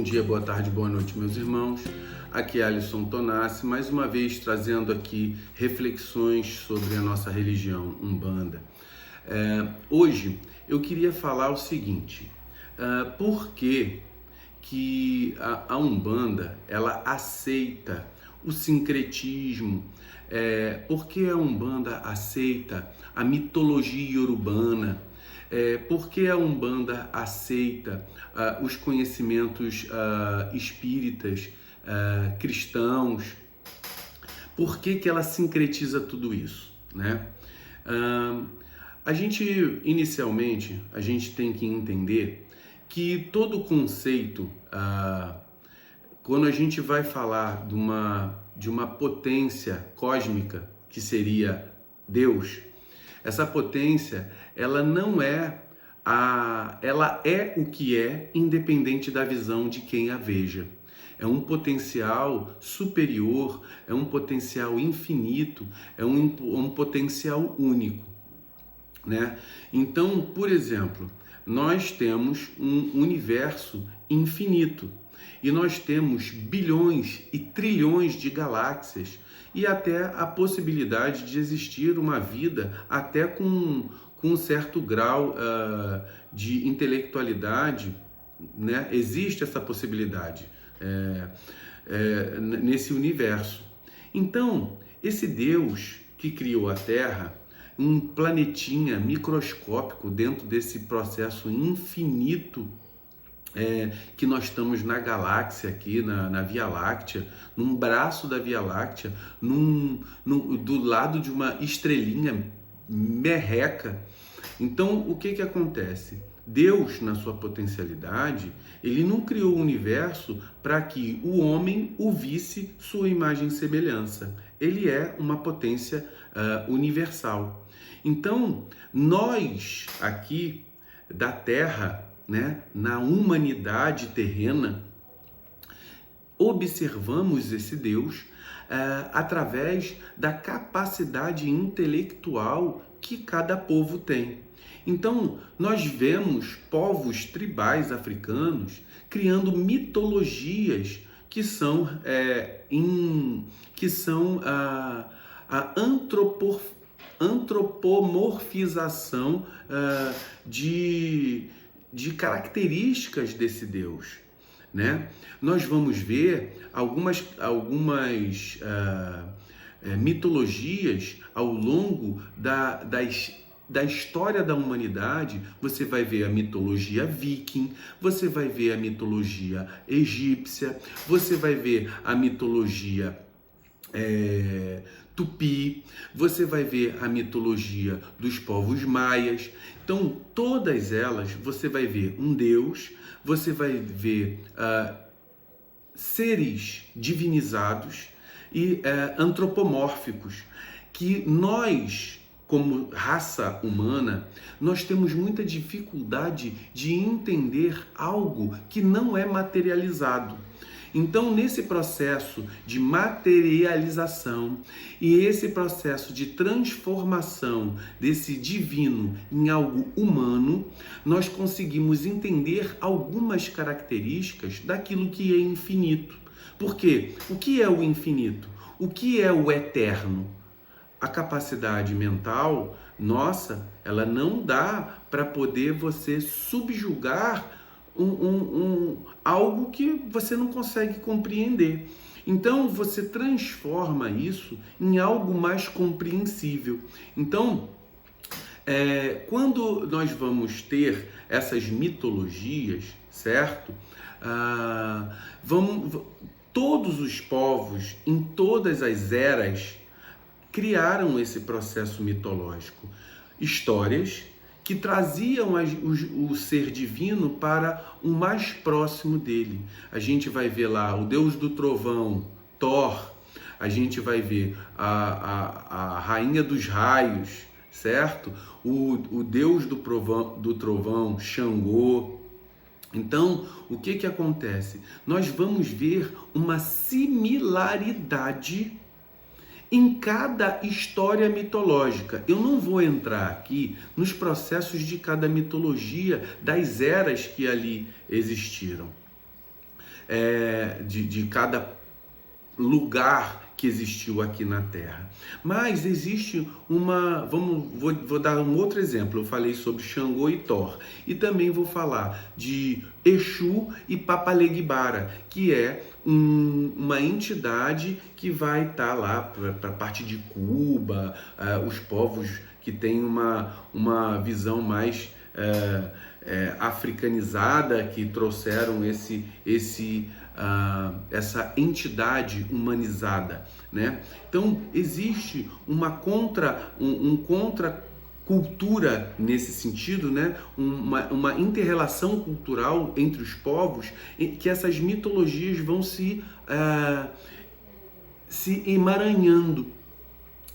dia, boa tarde, boa noite, meus irmãos. Aqui é Alisson Tonassi, mais uma vez trazendo aqui reflexões sobre a nossa religião, Umbanda. Hoje eu queria falar o seguinte, por que a Umbanda ela aceita o sincretismo, por que a Umbanda aceita a mitologia iorubana, por que a Umbanda aceita os conhecimentos espíritas, cristãos, por que ela sincretiza tudo isso, né? Inicialmente, a gente tem que entender que todo conceito, quando a gente vai falar de uma potência cósmica, que seria Deus, essa potência, ela é o que é, independente da visão de quem a veja. É um potencial superior, é um potencial infinito, é um potencial único, né? Então, por exemplo, nós temos um universo infinito e nós temos bilhões e trilhões de galáxias e até a possibilidade de existir uma vida até com um certo grau de intelectualidade, né? Existe essa possibilidade nesse universo. Então, esse Deus que criou a Terra, um planetinha microscópico dentro desse processo infinito que nós estamos na galáxia aqui, na Via Láctea, num braço da Via Láctea, do lado de uma estrelinha merreca. Então, o que acontece? Deus, na sua potencialidade, ele não criou o universo para que o homem o visse sua imagem e semelhança. Ele é uma potência universal. Então, nós aqui da Terra, né, na humanidade terrena, observamos esse Deus através da capacidade intelectual que cada povo tem. Então, nós vemos povos tribais africanos criando mitologias que são a antropomorfização de características desse Deus, né? Nós vamos ver algumas mitologias ao longo da história da humanidade. Você vai ver a mitologia viking, você vai ver a mitologia egípcia, você vai ver a mitologia tupi, você vai ver a mitologia dos povos maias. Então, todas elas, você vai ver um Deus, você vai ver seres divinizados e antropomórficos, que nós, como raça humana, nós temos muita dificuldade de entender algo que não é materializado. Então, nesse processo de materialização e esse processo de transformação desse divino em algo humano, nós conseguimos entender algumas características daquilo que é infinito. Por quê? O que é o infinito? O que é o eterno? A capacidade mental nossa, ela não dá para poder você subjugar algo que você não consegue compreender. Então, você transforma isso em algo mais compreensível. Então, quando nós vamos ter essas mitologias, certo? Todos os povos, em todas as eras, criaram esse processo mitológico. Histórias que traziam o ser divino para o mais próximo dele. A gente vai ver lá o Deus do Trovão, Thor, a gente vai ver a Rainha dos Raios, certo? O Deus do Trovão, Xangô. Então, o que acontece? Nós vamos ver uma similaridade em cada história mitológica. Eu não vou entrar aqui nos processos de cada mitologia, das eras que ali existiram. de cada lugar que existiu aqui na Terra. Mas existe vou dar um outro exemplo. Eu falei sobre Xangô e Thor. E também vou falar de Exu e Papaleguibara, que é uma entidade que vai estar lá para a parte de Cuba, os povos que têm uma visão mais africanizada, que trouxeram essa entidade humanizada, né? Então existe uma contra cultura nesse sentido, né? Uma inter-relação cultural entre os povos, que essas mitologias vão se emaranhando.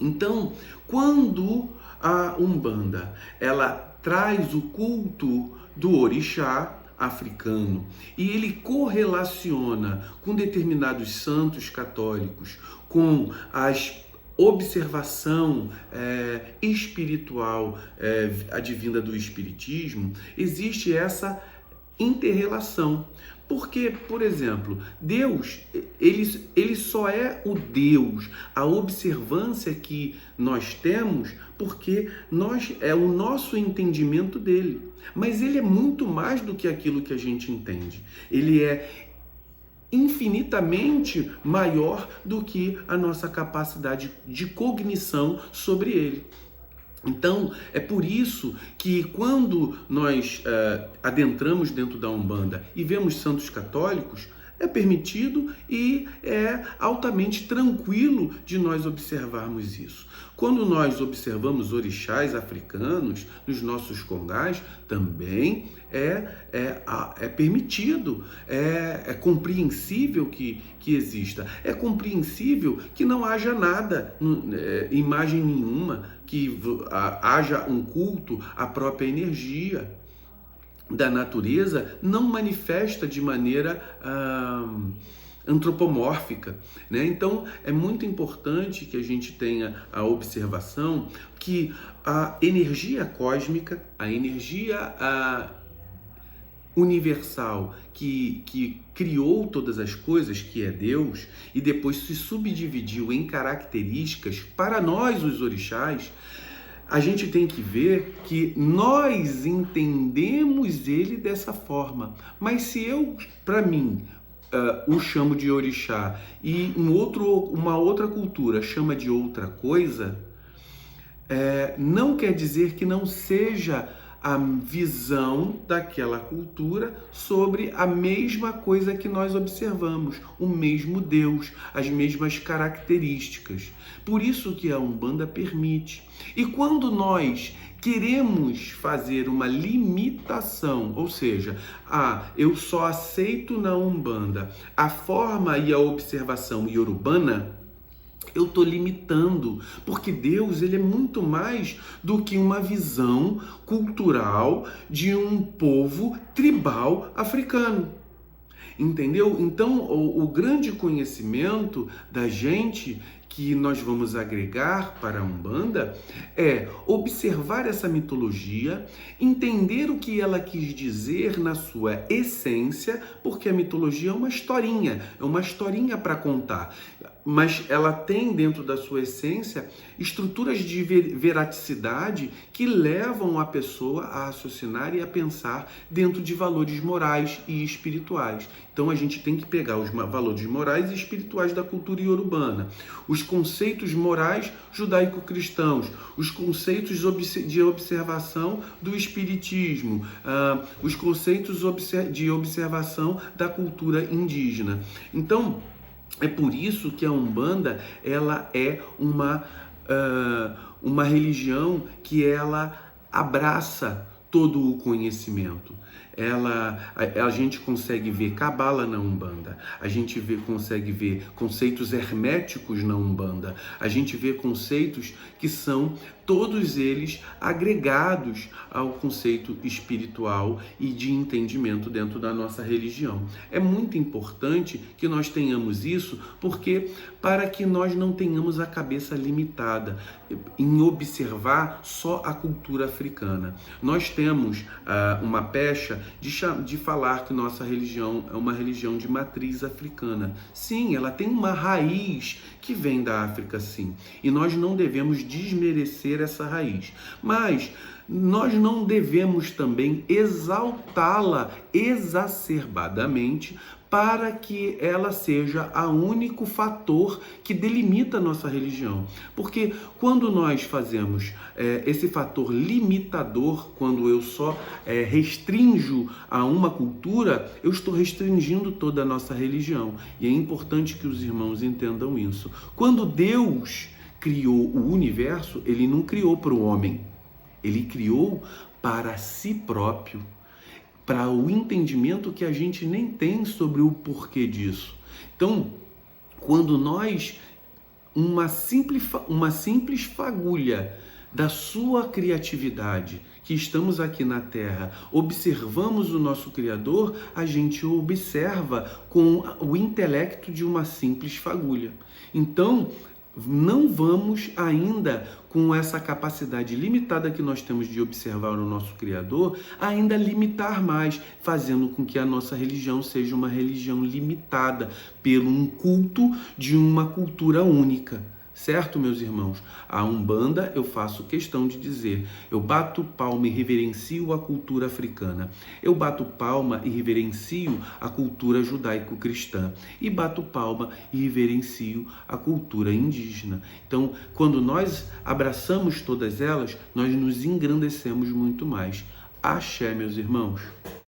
Então, quando a Umbanda ela traz o culto do orixá africano e ele correlaciona com determinados santos católicos, com as observação espiritual advinda do espiritismo, existe essa inter-relação. Porque, por exemplo, Deus, ele só é o Deus, a observância que nós temos, porque é o nosso entendimento dele. Mas ele é muito mais do que aquilo que a gente entende. Ele é infinitamente maior do que a nossa capacidade de cognição sobre ele. Então, é por isso que quando nós adentramos dentro da Umbanda e vemos santos católicos, é permitido e é altamente tranquilo de nós observarmos isso. Quando nós observamos orixás africanos nos nossos congás, também é permitido, é compreensível que exista. É compreensível que não haja nada, imagem nenhuma, que haja um culto à própria energia da natureza não manifesta de maneira antropomórfica, né? Então é muito importante que a gente tenha a observação que a energia cósmica, a energia universal que criou todas as coisas, que é Deus, e depois se subdividiu em características para nós, os orixás, a gente tem que ver que nós entendemos ele dessa forma. Mas se eu, para mim, o chamo de orixá e uma outra cultura chama de outra coisa, não quer dizer que não seja a visão daquela cultura sobre a mesma coisa que nós observamos, o mesmo Deus, as mesmas características. Por isso que a Umbanda permite. E quando nós queremos fazer uma limitação, ou seja, eu só aceito na Umbanda a forma e a observação iorubana, eu estou limitando, porque Deus ele é muito mais do que uma visão cultural de um povo tribal africano. Entendeu? Então, o grande conhecimento da gente que nós vamos agregar para a Umbanda é observar essa mitologia, entender o que ela quis dizer na sua essência, porque a mitologia é uma historinha para contar, mas ela tem dentro da sua essência estruturas de veraticidade que levam a pessoa a raciocinar e a pensar dentro de valores morais e espirituais. Então a gente tem que pegar os valores morais e espirituais da cultura iorubana, os conceitos morais judaico-cristãos, os conceitos de observação do espiritismo, os conceitos de observação da cultura indígena. Então, é por isso que a Umbanda ela é uma religião que ela abraça todo o conhecimento. A gente consegue ver Cabala na Umbanda, a gente consegue ver conceitos herméticos na Umbanda, a gente vê conceitos que são todos eles agregados ao conceito espiritual e de entendimento dentro da nossa religião. É muito importante que nós tenhamos isso, porque para que nós não tenhamos a cabeça limitada em observar só a cultura africana. Nós temos uma pecha de falar que nossa religião é uma religião de matriz africana. Sim, ela tem uma raiz que vem da África, sim. E nós não devemos desmerecer essa raiz. Mas nós não devemos também exaltá-la exacerbadamente para que ela seja o único fator que delimita a nossa religião. Porque quando nós fazemos esse fator limitador, quando eu só restringo a uma cultura, eu estou restringindo toda a nossa religião. E é importante que os irmãos entendam isso. Quando Deus criou o universo, ele não criou para o homem, ele criou para si próprio, para o entendimento que a gente nem tem sobre o porquê disso. Então, quando nós, uma simples fagulha da sua criatividade, que estamos aqui na Terra, observamos o nosso Criador, a gente o observa com o intelecto de uma simples fagulha. Então, não vamos ainda, com essa capacidade limitada que nós temos de observar o nosso Criador, ainda limitar mais, fazendo com que a nossa religião seja uma religião limitada pelo um culto de uma cultura única. Certo, meus irmãos? A Umbanda, eu faço questão de dizer, eu bato palma e reverencio a cultura africana. Eu bato palma e reverencio a cultura judaico-cristã. E bato palma e reverencio a cultura indígena. Então, quando nós abraçamos todas elas, nós nos engrandecemos muito mais. Axé, meus irmãos.